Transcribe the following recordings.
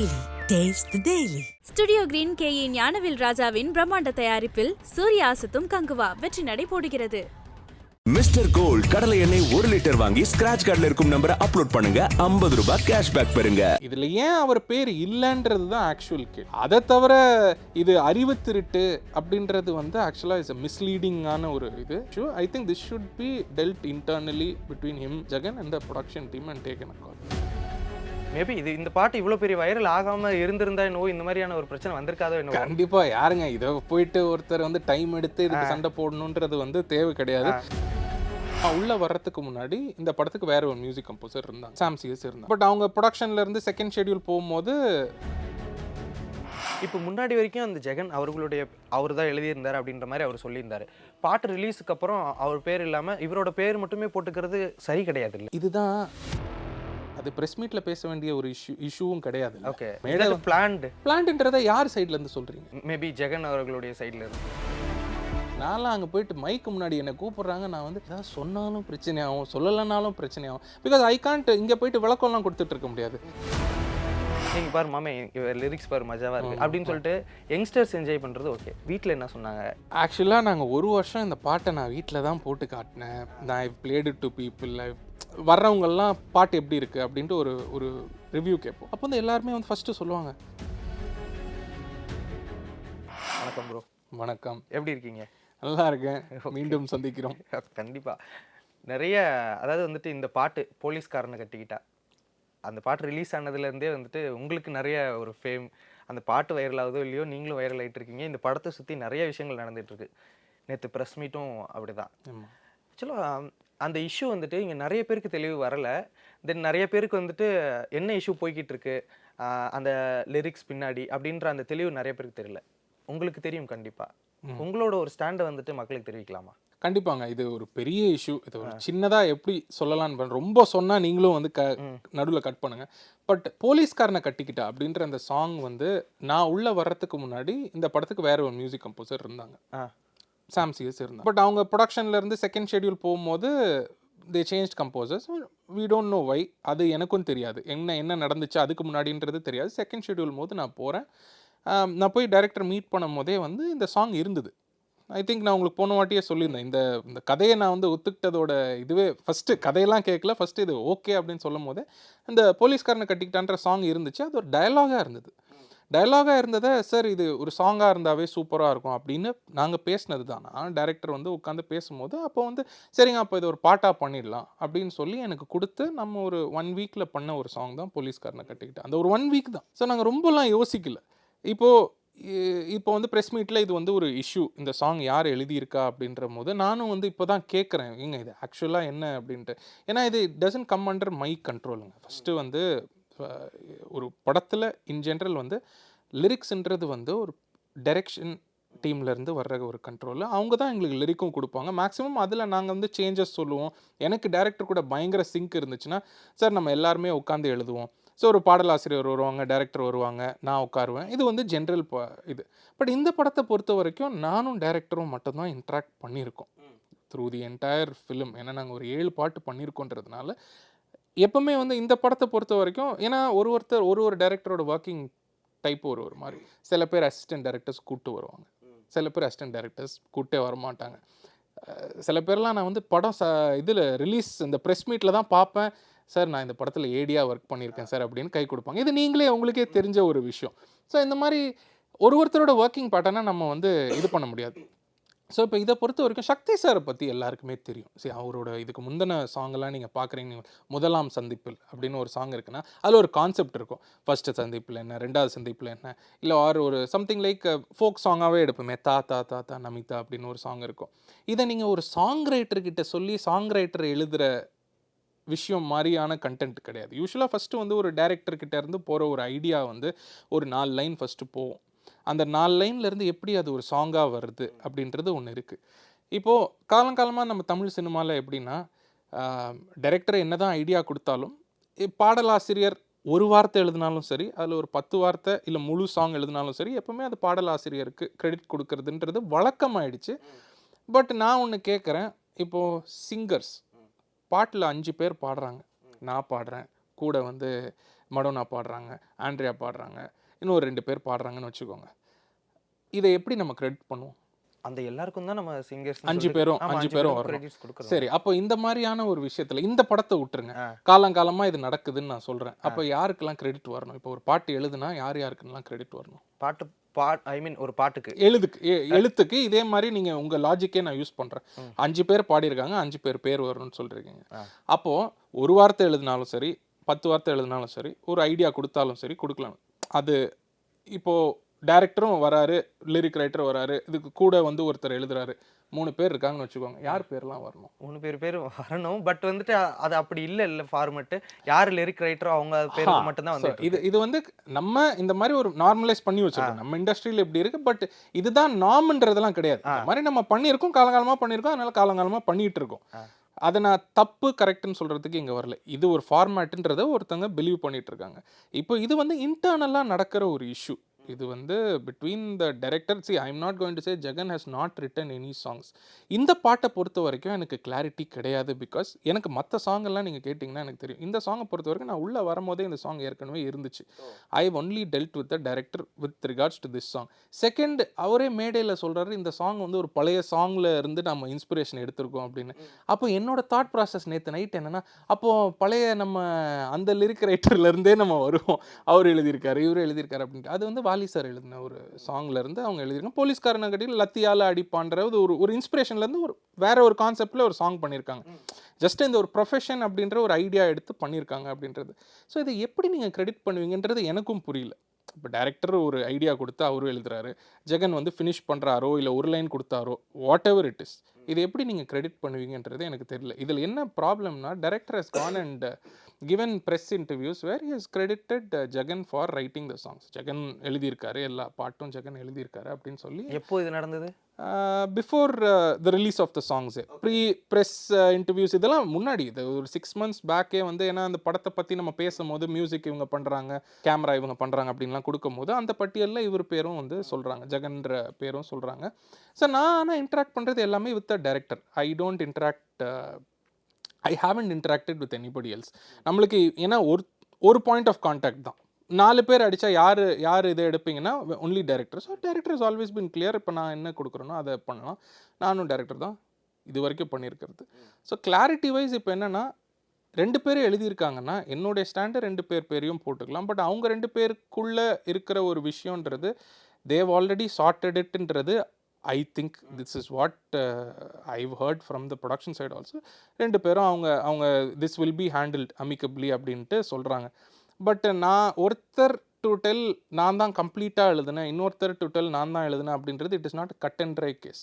Daily. Taste the Daily. Studio green KE Gnanavel ராஜாவின் பிரம்மாண்ட தயாரிப்பில் சூர்யாசத்தும் கங்குவா வெற்றி நடை போடுகிறது. மிஸ்டர் கோல்ட் கடலை எண்ணெய் 1 லிட்டர் வாங்கி ஸ்கிராட்ச் கார்டுல இருக்கும் நம்பரை அப்லோட் பண்ணுங்க, 50 ரூபாய் கேஷ்பேக் பெறுங்க. இதுல ஏன் அவர் பேர் இல்லைன்றது தான் ஆக்சுவல் கேள்வி. அதை தவிர இது அறிவு திருட்டு அப்படின்றது ஆக்சுவலா இஸ் மிஸ்லீடிங்கான ஒரு இது. I think this should be dealt internally between him, Jagan and the production team and taken a call. Maybe இந்த பாட்டு இவ்வளோ பெரிய வைரல் ஆகாமல் இருந்திருந்தா என்னவோ இந்த மாதிரியான ஒரு பிரச்சனை வந்திருக்காதோ என்னவோ. கண்டிப்பாக யாருங்க இதை போயிட்டு ஒருத்தர் டைம் எடுத்து இதுக்கு சண்டை போடணுன்றது தேவை கிடையாது. உள்ள வர்றதுக்கு முன்னாடி இந்த படத்துக்கு வேற ஒரு மியூசிக் கம்போசர் இருந்தாங்க, சாம் சிஎஸ் இருந்தாங்க. பட் அவங்க ப்ரொடக்ஷன்ல இருந்து செகண்ட் ஷெட்யூல் போகும்போது இப்போ முன்னாடி வரைக்கும் அந்த ஜெகன் அவர் தான் எழுதியிருந்தார் அப்படின்ற மாதிரி அவர் சொல்லியிருந்தாரு. பாட்டு ரிலீஸுக்கு அப்புறம் அவர் பேர் இல்லாமல் இவரோட பேர் மட்டுமே போட்டுக்கிறது சரி கிடையாது. இல்லை இதுதான் அது பிரஸ் மீட்ல பேச வேண்டிய ஒரு இஷ்யூவும் கிடையாது. ஓகே, பிளான்ட்ன்றதை யார் சைட்ல இருந்து சொல்றீங்க? மேபி ஜெகன் அவர்களுடைய சைட்ல இருந்து. நான்லாம் அங்கே போயிட்டு மைக்கு முன்னாடி என்னை கூப்பிட்றாங்க, நான் ஏதாவது சொன்னாலும் பிரச்சனையாகும், சொல்லலைனாலும் பிரச்சனையாகும். பிகாஸ் ஐ கான்ட் இங்கே போயிட்டு விளக்கம்லாம் கொடுத்துட்டு இருக்க முடியாது. நீங்கள் பாரு மாமே லிரிக்ஸ் பாரு மஜாவாக இருக்குது அப்படின்னு சொல்லிட்டு யங்ஸ்டர்ஸ் என்ஜாய் பண்ணுறது ஓகே. வீட்டில் என்ன சொன்னாங்க? ஆக்சுவலாக நாங்கள் ஒரு வருஷம் இந்த பாட்டை நான் வீட்டில் தான் போட்டு காட்டினேன். நான் I played it to people. வர்றவங்கெல்லாம் பாட்டு எப்படி இருக்குது அப்படின்ட்டு ஒரு ரிவ்யூ கேட்போம். அப்போ எல்லாருமே ஃபஸ்ட்டு சொல்லுவாங்க, வணக்கம் ப்ரோ. வணக்கம், எப்படி இருக்கீங்க? நல்லா இருக்கேன், மீண்டும் சந்திக்கிறோம். கண்டிப்பாக நிறைய இந்த பாட்டு போலீஸ்காரனை கட்டிக்கிட்டா அந்த பாட்டு ரிலீஸ் ஆனதுலேருந்தே உங்களுக்கு நிறைய ஒரு ஃபேம். அந்த பாட்டு வைரல் ஆகுதோ இல்லையோ நீங்களும் வைரல் ஆகிட்டு இருக்கீங்க. இந்த படத்தை சுற்றி நிறைய விஷயங்கள் நடந்துகிட்ருக்கு. நேற்று ப்ரெஸ் மீட்டும் அப்படி தான். ஆக்சுவலாக அந்த இஷ்யூ இங்கே நிறைய பேருக்கு தெளிவு வரலை. தென் நிறைய பேருக்கு என்ன இஷ்யூ போய்கிட்டு இருக்கு, அந்த லிரிக்ஸ் பின்னாடி அப்படின்ற அந்த தெளிவு நிறைய பேருக்கு தெரியல. உங்களுக்கு தெரியும் கண்டிப்பாக. உங்களோட ஒரு ஸ்டாண்டை மக்களுக்கு தெரிவிக்கலாமா? கண்டிப்பாங்க. இது ஒரு பெரிய இஷ்யூ. இது ஒரு சின்னதாக எப்படி சொல்லலான்னு ரொம்ப சொன்னால் நீங்களும் நடுவில் கட் பண்ணுங்க. பட் போலீஸ்காரனை கட்டிக்கிட்டா அப்படின்ற அந்த சாங் நான் உள்ளே வர்றதுக்கு முன்னாடி இந்த படத்துக்கு வேற ஒரு மியூசிக் கம்போசர் இருந்தாங்க, சாம் சிஎஸ் இருந்தாங்க. பட் அவங்க ப்ரொடக்ஷன்ல இருந்து செகண்ட் ஷெட்யூல் போகும்போது they change composers. We don't know why. அது எனக்கும் தெரியாது, என்ன நடந்துச்சு அதுக்கு முன்னாடின்றது தெரியாது. செகண்ட் ஷெட்யூல் போது நான் போகிறேன். நான் போய் டைரக்டர் மீட் பண்ணும் போதே இந்த சாங் இருந்தது. ஐ திங்க் நான் உங்களுக்கு போன வாட்டியே சொல்லியிருந்தேன். இந்த கதையை நான் ஒத்துக்கிட்டதோட இதுவே ஃபஸ்ட்டு கதையெல்லாம் கேட்கல, ஃபஸ்ட்டு இது ஓகே அப்படின்னு சொல்லும் போதே இந்த போலீஸ்காரனை கட்டிக்கிட்டான்ற சாங் இருந்துச்சு. அது ஒரு டயலாகாக இருந்தது. டயலாகாக இருந்ததை சார் இது ஒரு சாங்காக இருந்தாவே சூப்பராக இருக்கும் அப்படின்னு நாங்கள் பேசினது தான். நான் டைரக்டர் உட்காந்து பேசும்போது அப்போ சரிங்க அப்போ இது ஒரு பாட்டாக பண்ணிடலாம் அப்படின்னு சொல்லி எனக்கு கொடுத்து நம்ம ஒரு 1 வீக்கில் பண்ண ஒரு சாங் தான் போலீஸ்காரனை கட்டிக்கிட்டேன். அந்த ஒரு 1 வீக் தான். ஸோ நாங்கள் ரொம்பலாம் யோசிக்கல. இப்போ ப்ரெஸ் மீட்டில் இது ஒரு இஷ்யூ, இந்த சாங் யார் எழுதியிருக்கா அப்படின்ற போது நானும் இப்போ தான் கேட்குறேன், ஏங்க இது ஆக்சுவலாக என்ன அப்படின்ட்டு. ஏன்னா இது டசன்ட் கம் அண்டர் மை கண்ட்ரோலுங்க. ஃபஸ்ட்டு ஒரு படத்தில் இன் ஜென்ரல் லிரிக்ஸ்ன்றது ஒரு டைரெக்ஷன் டீம்லேருந்து வர்ற ஒரு கண்ட்ரோல். அவங்க தான் எங்களுக்கு லிரிக்கும் கொடுப்பாங்க. மேக்ஸிமம் அதில் நாங்கள் சேஞ்சஸ் சொல்லுவோம். எனக்கு டைரக்டர் கூட பயங்கர சிங்க் இருந்துச்சுன்னா சார் நம்ம எல்லாருமே உட்காந்து எழுதுவோம். ஸோ ஒரு பாடலாசிரியர் வருவாங்க, டைரக்டர் வருவாங்க, நான் உட்காருவேன். இது ஜென்ரல் இது. பட் இந்த படத்தை பொறுத்த வரைக்கும் நானும் டைரக்டரும் மட்டும்தான் இன்ட்ராக்ட் பண்ணியிருக்கோம் த்ரூ தி என்டையர் ஃபிலிம். ஏன்னா நாங்கள் ஒரு 7 பாட்டு பண்ணியிருக்கோன்றதுனால எப்பவுமே இந்த படத்தை பொறுத்த வரைக்கும், ஏன்னா ஒருத்தர் ஒரு டைரக்டரோட ஒர்க்கிங் டைப் ஒரு மாதிரி. சில பேர் அசிஸ்டன்ட் டைரக்டர்ஸ் கூப்பிட்டு வருவாங்க, சில பேர் அசிஸ்டன்ட் டைரக்டர்ஸ் கூப்பிட்டே வரமாட்டாங்க. சில பேர்லாம் நான் படம் இதில் ரிலீஸ் இந்த ப்ரெஸ் மீட்டில் தான் பார்ப்பேன், சார் நான் இந்த படத்தில் ஏடியாக ஒர்க் பண்ணியிருக்கேன் சார் அப்படின்னு கை கொடுப்பாங்க. இது நீங்களே உங்களுக்கே தெரிஞ்ச ஒரு விஷயம். ஸோ இந்த மாதிரி ஒருத்தரோட ஒர்க்கிங் பேட்டர்னை நம்ம இது பண்ண முடியாது. ஸோ இப்போ இதை பொறுத்த வரைக்கும் சக்தி சாரை பற்றி எல்லாருக்குமே தெரியும். சரி, அவரோட இதுக்கு முந்தின சாங்கெல்லாம் நீங்கள் பார்க்குறீங்க, முதலாம் சந்திப்பில் அப்படின்னு ஒரு சாங் இருக்குன்னா அதில் ஒரு கான்செப்ட் இருக்கும். ஃபஸ்ட்டு சந்திப்பில் என்ன, 2வது சந்திப்பில் என்ன, இல்லை ஒரு சம்திங் லைக் ஃபோக் சாங்காகவே எடுப்போமே, தா தா தா தா நமிதா அப்படின்னு ஒரு சாங் இருக்கும். இதை நீங்கள் ஒரு சாங் ரைட்டர்கிட்ட சொல்லி சாங் ரைட்டர் எழுதுகிற விஷயம் மாதிரியான கண்டென்ட் கிடையாது. யூஸ்வலாக ஃபஸ்ட்டு ஒரு டைரக்டர்கிட்ட இருந்து போகிற ஒரு ஐடியா ஒரு 4 லைன் ஃபஸ்ட்டு போகும். அந்த 4 லைன்லேருந்து எப்படி அது ஒரு சாங்காக வருது அப்படின்றது ஒன்று இருக்குது. இப்போது காலங்காலமாக நம்ம தமிழ் சினிமாவில் எப்படின்னா, டைரக்டர் என்ன தான் ஐடியா கொடுத்தாலும் பாடலாசிரியர் ஒரு வார்த்தை எழுதினாலும் சரி, அதில் ஒரு 10 வார்த்தை இல்லை முழு சாங் எழுதினாலும் சரி, எப்போவுமே அது பாடலாசிரியருக்கு கிரெடிட் கொடுக்கறதுன்றது வழக்கமாயிடுச்சு. பட் நான் ஒன்று கேட்குறேன், இப்போது சிங்கர்ஸ் பாட்டில் 5 பேர் பாடுறாங்க, நான் பாடுறேன், கூட வந்து மடோனா பாடுறாங்க, ஆண்ட்ரியா பாடுறாங்க, இன்னும் ஒரு 2 பேர் பாடுறாங்கன்னு வச்சுக்கோங்க. இதை எப்படி நம்ம கிரெடிட் பண்ணுவோம்? அந்த எல்லாருக்கும் தான் நம்ம சிங்கர்ஸ் 5 பேரும் வரணும். கிரெடிட்ஸ் கொடுக்குறோம். சரி, அப்போ இந்த மாதிரியான ஒரு விஷயத்துல இந்த படத்தை விட்டுருங்க, காலங்காலமா இது நடக்குதுன்னு நான் சொல்றேன். அப்போ யாருக்கெல்லாம் கிரெடிட் வரணும்? இப்போ ஒரு பாட்டு எழுதுனா யாருக்கெல்லாம் கிரெடிட் வரணும்? ஐ மீன் ஒரு பாட்டுக்கு எழுத்துக்கு இதே மாதிரி நீங்க உங்க லாஜிக்கே நான் யூஸ் பண்றேன். 5 பேர் பாடியிருக்காங்க, 5 பேர் வரணும்னு சொல்றீங்க. அப்போ ஒரு வார்த்தை எழுதினாலும் சரி, 10 வார்த்தை எழுதினாலும் சரி, ஒரு ஐடியா கொடுத்தாலும் சரி கொடுக்கலாம். அது இப்போ டைரக்டரும் வராரு, லிரிக் ரைட்டர் வராரு, இதுக்கு கூட வந்து ஒருத்தர் எழுதுறாரு, 3 பேர் இருக்காங்கன்னு வச்சுக்கோங்க. யார் பேர்லாம் வரணும்? 3 பேர் வரணும். பட் வந்துட்டு அது அப்படி இல்ல ஃபார்மேட். யார் லிரிக் ரைட்டரோ அவங்க பேருக்கு மட்டும் தான் வந்து இது வந்து நம்ம இந்த மாதிரி ஒரு நார்மலைஸ் பண்ணி வச்சிருக்கோம். நம்ம இண்டஸ்ட்ரியில இப்படி இருக்கு. பட் இதுதான் நார்ம்ன்றதெல்லாம் கிடையாது. இந்த மாதிரி நம்ம பண்ணியிருக்கோம், காலங்காலமா பண்ணியிருக்கோம், அதனால காலங்காலமா பண்ணிட்டு இருக்கோம். அதை நான் தப்பு கரெக்ட்னு சொல்றதுக்கு இங்க வரல. இது ஒரு ஃபார்மேட்ன்றதை ஒருத்தங்க பிலீவ் பண்ணிட்டு இருக்காங்க. இப்போ இது வந்து இன்டர்னலா நடக்கிற ஒரு இஷ்யூ. இது வந்து between the director. See, I am not going to say Jagan has not written any songs. இந்த பாட்டை பொறுத்த வரைக்கும் எனக்கு கிளாரிட்டி கிடையாது. பிகாஸ் எனக்கு மற்ற சாங் எல்லாம் நீங்கள் கேட்டிங்கன்னா எனக்கு தெரியும். இந்த சாங்கை பொறுத்த வரைக்கும் நான் உள்ளே வரும்போதே இந்த சாங் ஏற்கனவே இருந்துச்சு. I only dealt with the director with regards to this song. Second, அவரே மேடையில் சொல்கிறாரு இந்த சாங் வந்து ஒரு பழைய சாங்கில் இருந்து நம்ம இன்ஸ்பிரேஷன் எடுத்திருக்கோம் அப்படின்னு. அப்போ என்னோட தாட் ப்ராசஸ் நேற்று நைட் என்னன்னா, அப்போது பழைய நம்ம அந்த லிரிக் ரைட்டர்லேருந்தே நம்ம வருவோம். அவர் எழுதியிருக்காரு, இவர் எழுதியிருக்காரு அப்படின்ட்டு. அது வந்து வாலி சார் எழுதின ஒரு சாங்ல இருந்து அவங்க எழுதியிருக்காங்க. போலீஸ்காரனை கட்டியில் லத்தியால அடிப்பான்ற ஒரு இன்ஸ்பிரேஷன்லேருந்து வேற ஒரு கான்செப்டில் ஒரு சாங் பண்ணியிருக்காங்க. ஜஸ்ட் இந்த ஒரு ப்ரொஃபஷன் அப்படின்ற ஒரு ஐடியா எடுத்து பண்ணியிருக்காங்க அப்படின்றது. ஸோ இதை எப்படி நீங்கள் கிரெடிட் பண்ணுவீங்கன்றது எனக்கும் புரியல. இப்போ டைரக்டர் ஒரு ஐடியா கொடுத்து அவரும் எழுதுறாரு, ஜெகன் வந்து ஃபினிஷ் பண்ணுறாரோ இல்லை ஒரு லைன் கொடுத்தாரோ, வாட் எவர் இட் இஸ், இது எப்படி நீங்கள் கிரெடிட் பண்ணுவீங்கன்றது எனக்கு தெரியல. இதில் என்ன ப்ராப்ளம்னா, director has gone and given press interviews where he has credited Jagan for writing the songs. Jagan எழுதியிருக்காரு, எல்லா பாட்டும் ஜெகன் எழுதியிருக்காரு அப்படின்னு சொல்லி. எப்போ இது நடந்தது? Before the release of the songs. Pre press interviews இதெல்லாம் முன்னாடி, இது ஒரு 6 months பேக்கே வந்து, ஏன்னா அந்த படத்தை பற்றி நம்ம பேசும்போது மியூசிக் இவங்க பண்ணுறாங்க, கேமரா இவங்க பண்ணுறாங்க அப்படின்லாம் கொடுக்கும்போது அந்த பட்டியலில் இவர் பேரும் வந்து சொல்கிறாங்க, ஜெகன்ற பேரும் சொல்கிறாங்க. ஸோ நான் ஆனால் இன்ட்ராக்ட் பண்ணுறது எல்லாமே with the director. I don't interact, I haven't interacted with anybody else. நம்மளுக்கு ஏன்னா ஒரு பாயிண்ட் ஆஃப் கான்டாக்ட் தான். 4 பேர் அடித்தா யார் இதை எடுப்பீங்கன்னா only director. So director is always been clear. இப்போ நான் என்ன கொடுக்குறேனோ அதை பண்ணலாம். நானும் டைரக்டர் தான் இது வரைக்கும் பண்ணியிருக்கிறது. ஸோ கிளாரிட்டி வைஸ் இப்போ என்னென்னா, 2 பேரும் எழுதியிருக்காங்கன்னா என்னுடைய ஸ்டாண்டர்ட் 2 பேரையும் போட்டுக்கலாம். பட் அவங்க 2 பேருக்குள்ளே இருக்கிற ஒரு விஷயன்றது தேவ் ஆல்ரெடி சார்ட்டட் இட்ன்றது I think this is what I've heard from the production side also. 2 பேரும் அவங்க this will be handled amicably அப்படின்ட்டு சொல்கிறாங்க. பட் நான் ஒருத்தர் டு டெல் நான் தான் கம்ப்ளீட்டாக எழுதுனேன், இன்னொருத்தர் டு டெல் நான் தான் எழுதுனேன் அப்படின்றது it is not cut and dry case.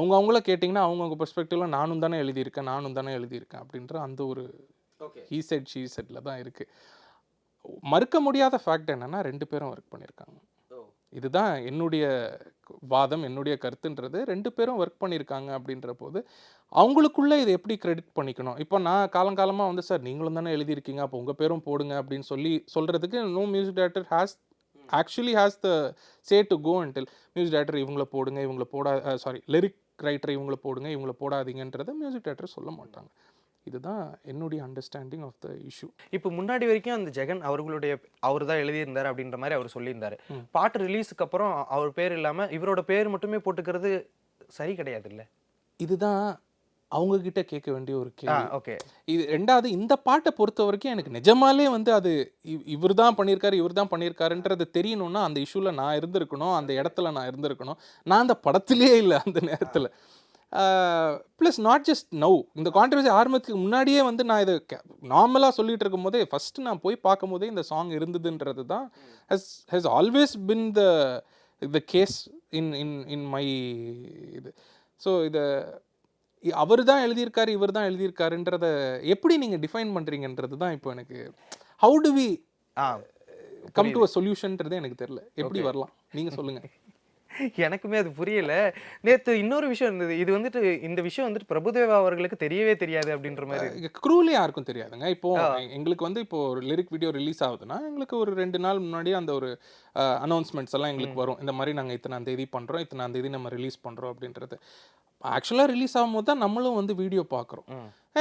அவங்கள கேட்டிங்கன்னா அவங்கவுங்க பெர்ஸ்பெக்டிவில் நானும் தானே எழுதியிருக்கேன் அப்படின்ற அந்த ஒரு he said she saidல தான் இருக்குது. மறுக்க முடியாத ஃபேக்ட் என்னென்னா 2 பேரும் ஒர்க் பண்ணியிருக்காங்க. இதுதான் என்னுடைய வாதம், என்னுடைய கருத்துன்றது. 2 பேரும் ஒர்க் பண்ணியிருக்காங்க அப்படின்ற போது அவங்களுக்குள்ளே இதை எப்படி கிரெடிட் பண்ணிக்கணும்? இப்போ நான் காலங்காலமாக வந்து சார் நீங்களும் தானே எழுதியிருக்கீங்க, அப்போ உங்கள் பேரும் போடுங்க அப்படின்னு சொல்கிறதுக்கு no music director has the say to go and tell music director இவங்கள போடுங்க, லிரிக் ரைட்டர் இவங்கள போடுங்க, இவங்கள போடாதீங்கன்றதை மியூசிக் டைரக்டர் சொல்ல மாட்டாங்க. இதுதான் என்னுடைய அண்டர்ஸ்டாண்டிங் ஆஃப் த இஷ்யூ. இப்போ முன்னாடி வரைக்கும் அந்த ஜெகன் அவர் தான் எழுதியிருந்தார் அப்படின்ற மாதிரி அவர் சொல்லியிருந்தாரு. பாட்டு ரிலீஸுக்கு அப்புறம் அவர் பேர் இல்லாமல் இவரோட பேர் மட்டுமே போட்டுக்கிறது சரி கிடையாது இல்லை? இதுதான் அவங்க கிட்ட கேட்க வேண்டிய ஒரு கேள்வி. ஓகே. இது ரெண்டாவது, இந்த பாட்டை பொறுத்த வரைக்கும் எனக்கு நிஜமாலே வந்து அது இவர் தான் பண்ணியிருக்காருன்றது தெரியணும்னா அந்த இஷ்யூவில் நான் இருந்திருக்கணும், அந்த இடத்துல நான் இருந்திருக்கணும். நான் அந்த படத்திலே இல்லை அந்த நேரத்தில். ப்ளஸ் நாட் ஜஸ்ட் நவ், இந்த கான்ட்ரவர்சி ஆரம்பத்துக்கு முன்னாடியே வந்து நான் இதை நார்மலாக சொல்லிட்டு இருக்கும் போதே ஃபஸ்ட்டு நான் போய் பார்க்கும் போதே இந்த சாங் இருந்ததுன்றது தான் has always been the case in my இது. ஸோ இதை அவர் தான் எழுதியிருக்காரு, இவர் தான் எழுதியிருக்காருன்றத எப்படி நீங்கள் டிஃபைன் பண்ணுறீங்கன்றது தான் இப்போ எனக்கு how do we come to a சொல்யூஷன்ன்றது எனக்கு தெரியல. எப்படி வரலாம் நீங்கள் சொல்லுங்கள். எனக்குமே அது புரியல. நேற்று இன்னொரு விஷயம் இருந்தது. இது வந்துட்டு இந்த விஷயம் வந்துட்டு பிரபுதேவா அவர்களுக்கு தெரியவே தெரியாது அப்படின்ற மாதிரி. க்ரூலே யாருக்கும் தெரியாதுங்க. இப்போ எங்களுக்கு வந்து இப்போ ஒரு லிரிக் வீடியோ ரிலீஸ் ஆகுதுன்னா எங்களுக்கு ஒரு 2 நாள் முன்னாடி அந்த ஒரு அனௌன்ஸ்மெண்ட்ஸ் எல்லாம் எங்களுக்கு வரும். இந்த மாதிரி நாங்கள் இத்தனாம் தேதி பண்ணுறோம், இத்தனாம் தேதி நம்ம ரிலீஸ் பண்ணுறோம் அப்படின்றது. ஆக்சுவலாக ரிலீஸ் ஆகும்போது தான் நம்மளும் வந்து வீடியோ பார்க்குறோம்.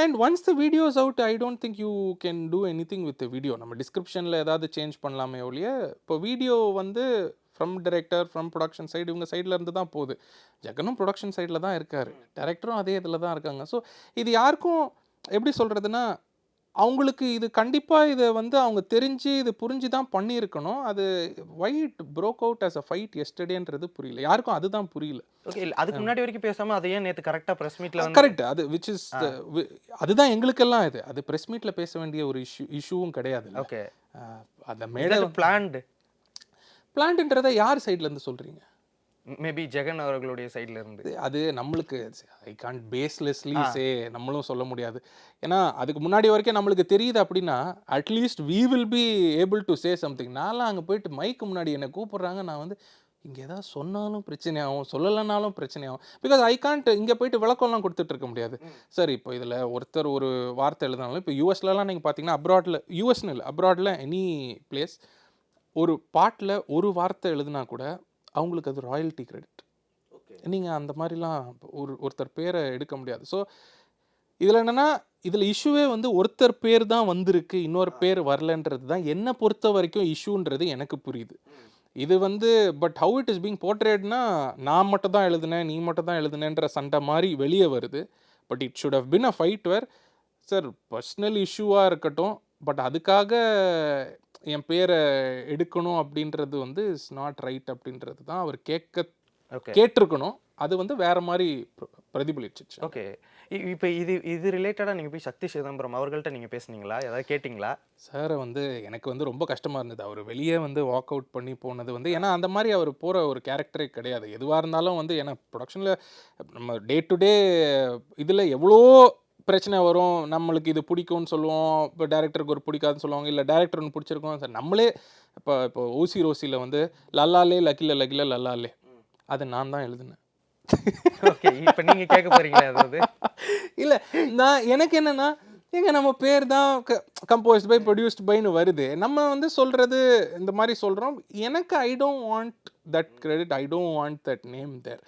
And once the video is out, I don't think you can do any thing with video. நம்ம டிஸ்கிரிப்ஷனில் ஏதாவது சேஞ்ச் பண்ணலாமே ஒழிய, இப்போ வீடியோ வந்து from director, from production side, இவங்க சைடில் இருந்து தான் போகுது. ஜெகனும் ப்ரொடக்ஷன் சைடில் தான் இருக்கார், டைரக்டரும் அதே இதில் தான் இருக்காங்க. ஸோ இது யாருக்கும் எப்படி சொல்கிறதுனா, அவங்களுக்கு இது கண்டிப்பாக இதை வந்து அவங்க தெரிஞ்சு இது புரிஞ்சு தான் பண்ணியிருக்கணும். அது why it broke out as a fight எஸ்டர்டேன்றது புரியல யாருக்கும், அதுதான் புரியல. ஓகே, அதுக்கு முன்னாடி வரைக்கும் பேசாமல் அதை ஏன் நேற்று கரெக்டாக ப்ரெஸ் மீட்டில் வந்து கரெக்ட், அது விச் இஸ் அதுதான் எங்களுக்கெல்லாம் அது ப்ரெஸ் மீட்டில் பேச வேண்டிய ஒரு இஷ்யூவும் கிடையாது. ஓகே, அந்த மேலே பிளான்ன்றதை யார் சைட்லேருந்து சொல்கிறீங்க? மேபி ஜெகன் அவர்களுடைய சைடில் இருந்து. அது நம்மளுக்கு ஐ கான்ட் பேஸ்லெஸ்லி சே, நம்மளும் சொல்ல முடியாது. ஏன்னா அதுக்கு முன்னாடி வரைக்கும் நம்மளுக்கு தெரியுது அப்படின்னா at least we will be able to say something. நான்லாம் அங்கே போயிட்டு மைக்கு முன்னாடி என்னை கூப்பிட்றாங்க, நான் வந்து இங்கே ஏதாவது சொன்னாலும் பிரச்சனையாகும், சொல்லலைனாலும் பிரச்சனையாகும். பிகாஸ் ஐ கான்ட் இங்கே போயிட்டு விளக்கம்லாம் கொடுத்துட்டு இருக்க முடியாது. சார் இப்போ இதில் ஒருத்தர் ஒரு வார்த்தை எழுதினாலும், இப்போ யூஎஸ்லலாம் நீங்கள் பார்த்தீங்கன்னா, அப்ராடில், யூஎஸ்னு இல்லை, அப்ராடில் எனி பிளேஸ், ஒரு பாட்டில் ஒரு வார்த்தை எழுதுனா கூட அவங்களுக்கு அது ராயல்ட்டி கிரெடிட். நீங்கள் அந்த மாதிரிலாம் ஒருத்தர் பேரை எடுக்க முடியாது. ஸோ இதில் என்னென்னா, இதில் இஷ்யூவே வந்து ஒருத்தர் பேர் தான் வந்திருக்கு, இன்னொரு பேர் வரலன்றது தான் என்னை பொறுத்த வரைக்கும் இஷ்யூன்றது எனக்கு புரியுது. இது வந்து but how it is being போர்ட்ரேட்னா, நான் மட்டும் தான் எழுதுனேன், நீ மட்டும் தான் எழுதுனேன்ற சண்டை மாதிரி வெளியே வருது. But it should have been a fight where, sir personal இஷ்யூவாக இருக்கட்டும், பட் அதுக்காக என் பேரை எடுக்கணும் அப்படின்றது வந்து இஸ் நாட் ரைட் அப்படின்றது தான் அவர் கேட்டிருக்கணும். அது வந்து வேற மாதிரி பிரதிபலிச்சிச்சு. ஓகே, இப்போ இது ரிலேட்டடாக நீங்கள் போய் சக்தி சிதம்பரம் அவர்கள்ட்ட நீங்கள் பேசுனீங்களா, ஏதாவது கேட்டிங்களா? சாரை வந்து எனக்கு வந்து ரொம்ப கஷ்டமாக இருந்தது. அவர் வெளியே வந்து வாக் அவுட் பண்ணி போனது வந்து, ஏன்னா அந்த மாதிரி அவர் போகிற ஒரு கேரக்டரே கிடையாது. எதுவாக இருந்தாலும் வந்து, ஏன்னா ப்ரொடக்ஷனில் நம்ம டே டு டே இதில் எவ்வளோ பிரச்சனை வரும். நம்மளுக்கு இது பிடிக்கும்னு சொல்லுவோம், இப்போ டேரக்டருக்கு ஒரு பிடிக்காதுன்னு சொல்லுவாங்க, இல்லை டேரக்டர் ஒன்று பிடிச்சிருக்கோம் சார் நம்மளே. இப்போ ஓசி ரோசியில் வந்து லல்லாலே லக்கில லக்கில லல்லாலே, அது நான் தான் எழுதினேன். ஓகே, இப்போ நீங்கள் கேட்க போகிறீங்களா? அதாவது இல்லை, நான் எனக்கு என்னென்னா, ஏங்க நம்ம பேர் தான் கம்போஸ்ட் பை ப்ரொடியூஸ்ட் பைன்னு வருது, நம்ம வந்து சொல்கிறது இந்த மாதிரி சொல்கிறோம். எனக்கு I don't want that credit, I don't want that name there.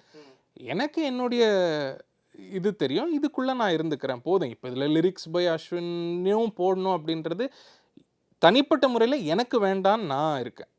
எனக்கு என்னுடைய இது தெரியும், இதுக்குள்ளே நான் இருந்துக்கிறேன் போதும். இப்போ இதில் லிரிக்ஸ் பை அஸ்வினையும் போடணும் அப்படின்றது தனிப்பட்ட முறையில் எனக்கு வேண்டான்னு நான் இருக்கேன்.